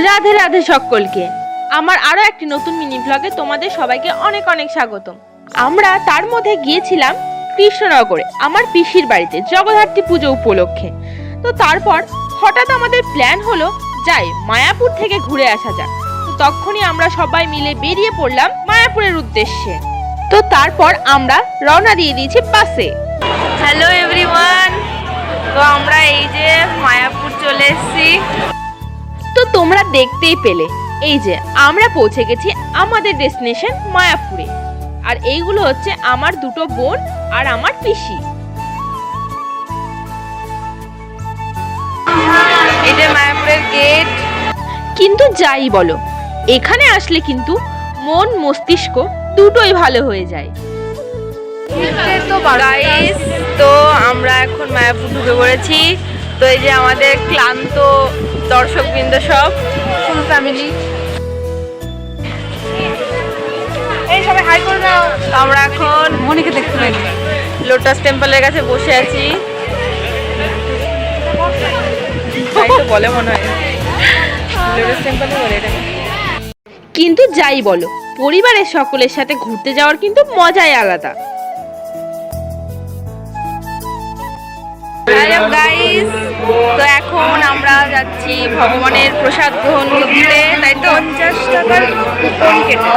রাধে রাধে সকলকে। আমার আরো একটি নতুন মিনি ব্লগে তোমাদের সবাইকে অনেক অনেক স্বাগতম। আমরা তার মধ্যে গিয়েছিলাম কৃষ্ণনগরে আমার পিসির বাড়িতে জগদ্ধাত্রী পুজো উপলক্ষে। তো তারপর হঠাৎ আমাদের প্ল্যান হলো যাই মায়াপুর থেকে ঘুরে আসা যাক। তো তখনই আমরা সবাই মিলে বেরিয়ে পড়লাম মায়াপুরের উদ্দেশ্যে। তো তারপর আমরা রওনা দিয়ে দিয়েছি বাসে। হ্যালো এভরিওয়ান, তো আমরা এই যে মায়াপুর চলে এসেছি। তো তোমরা দেখতেই পেলে এই যে আমরা পৌঁছে গেছি আমাদের ডেস্টিনেশন মায়াপুরে। আর এইগুলো হচ্ছে আমার দুটো বোন আর আমার পিসি। এই যে মায়াপুরের গেট। কিন্তু যাই বলো, এখানে আসলে কিন্তু মন মস্তিষ্ক দুটোই ভালো হয়ে যায়। তো আমরা এখন মায়াপুর ঢুকে পড়েছি। তো এই যে আমাদের ক্লান্ত দর্শকবৃন্দ সব ফুল ফ্যামিলি, এই সবাই হাই করে দাও। আমরা এখন মনিকে দেখতে পাই লোটাস টেম্পলের কাছে বসে আছি। তাই তো বলে মনে হয় লোটাস টেম্পলে বলে এটাকে। কিন্তু যাই বলো, পরিবারের সকলের সাথে ঘুরতে যাওয়ার কিন্তু মজাই আলাদা। হ্যালো গাইস, তো এখন আমরা যাচ্ছি ভগবানের প্রসাদ গ্রহণ করতে, তাই তো 50 টাকার কুপন কেটে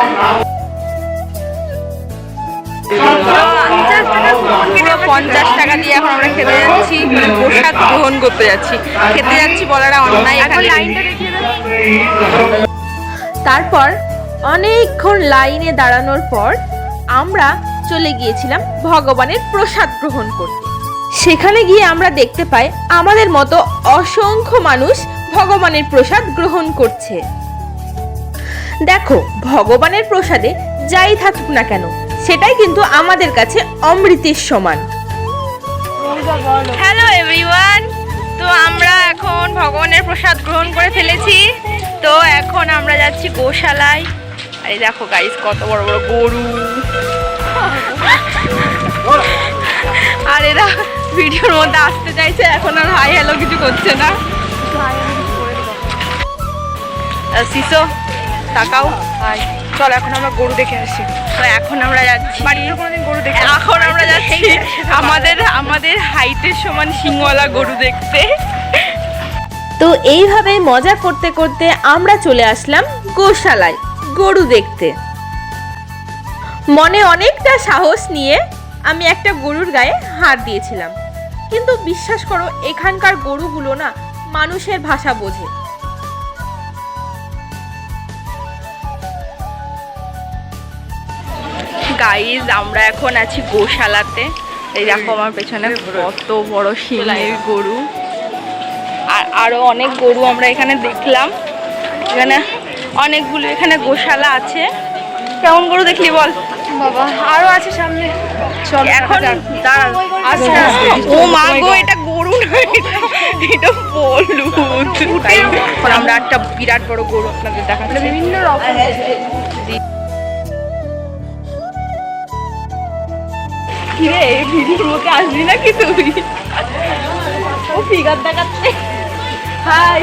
50 টাকা দিয়ে এখন আমরা খেতে যাচ্ছি, প্রসাদ গ্রহণ করতে যাচ্ছি। খেতে যাচ্ছি বলাটা অন্যায়। এখন লাইনটা দেখিয়ে দাও। তারপর অনেকক্ষণ লাইনে দাঁড়ানোর পর আমরা চলে গিয়েছিলাম ভগবানের প্রসাদ গ্রহণ করতে। সেখানে গিয়ে আমরা দেখতে পাই আমাদের মতো অসংখ্য মানুষ ভগবানের প্রসাদ গ্রহণ করছে। দেখো, ভগবানের প্রসাদে যাই থাকুক না কেন সেটাই কিন্তু আমাদের কাছে অমৃতের সমান। হ্যালো এভরিওয়ান, তো আমরা এখন ভগবানের প্রসাদ গ্রহণ করে ফেলেছি। তো এখন আমরা যাচ্ছি গোশালায়। আরে দেখো গাইস, কত বড় বড় গরু। আর এরা ভিডিওর মধ্যে আসতে চাইছে, এখন আর হাই হ্যালো কিছু করছে না। সিসো তাকাও, চল এখন আমরা গরু দেখে আসি। তো এখন আমরা যাচ্ছি, এখন আমরা যাচ্ছি আমাদের হাইটের সমান সিংওয়ালা গরু দেখতে। তো এইভাবে মজা করতে করতে আমরা চলে আসলাম গোশালায় গরু দেখতে। মনে অনেকটা সাহস নিয়ে আমি একটা গরুর গায়ে হাত দিয়েছিলাম, কিন্তু বিশ্বাস করো এখানকার গরুগুলো না মানুষের ভাষা বোঝে। গাইজ, আমরা এখন আছি গোশালাতে। এই দেখো আমার পেছনে কত বড় শিঙের গরু, আর আরো অনেক গরু আমরা এখানে দেখলাম। এখানে অনেকগুলো এখানে গোশালা আছে। কেমন গরু দেখলি বল বাবা? আরো আছে সামনে, চল এখন দাঁড়া। ও মা গো, এটা গরু নয়, এটা বলদ। এখন আমরা একটা বিরাট বড় গরু আপনাদের দেখাচ্ছি, বিভিন্ন রকম। কিরে, ভিডিওর মধ্যে আসবি নাকি তুই? ও ফিগার দেখাচ্ছে। হাই,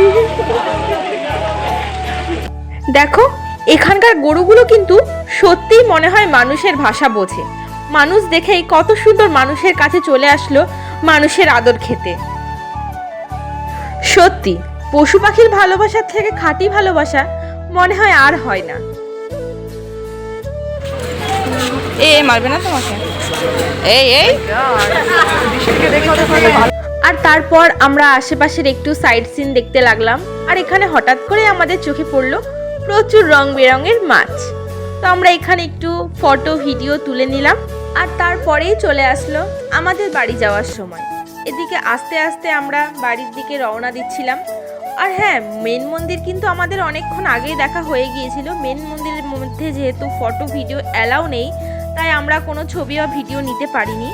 দেখো এখানকার গরুগুলো কিন্তু সত্যিই মনে হয় মানুষের ভাষা বোঝে। মানুষ দেখেই কত সুন্দর মানুষের কাছে চলে আসলো মানুষের আদর খেতে। সত্যি পশু পাখির ভালোবাসার থেকে খাঁটি ভালোবাসা মনে হয় আর হয় না। মারবে না তোমাকে? আর তারপর আমরা আশেপাশের একটু সাইড সিন দেখতে লাগলাম। আর এখানে হঠাৎ করে আমাদের চোখে পড়লো প্রচুর রং বেরঙের মাছ। তো আমরা এখানে একটু ফটো ভিডিও তুলে নিলাম। আর তারপরেই চলে আসলো আমাদের বাড়ি যাওয়ার সময়। এদিকে আস্তে আস্তে আমরা বাড়ির দিকে রওনা দিচ্ছিলাম। আর হ্যাঁ, মেন মন্দির কিন্তু আমাদের অনেকক্ষণ আগেই দেখা হয়ে গিয়েছিল। মেন মন্দিরের মধ্যে যেহেতু ফটো ভিডিও অ্যালাউ নেই, তাই আমরা কোনো ছবি বা ভিডিও নিতে পারিনি।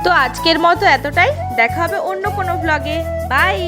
তো আজকের মতো এতটাই, দেখা হবে অন্য কোনো ব্লগে। বাই।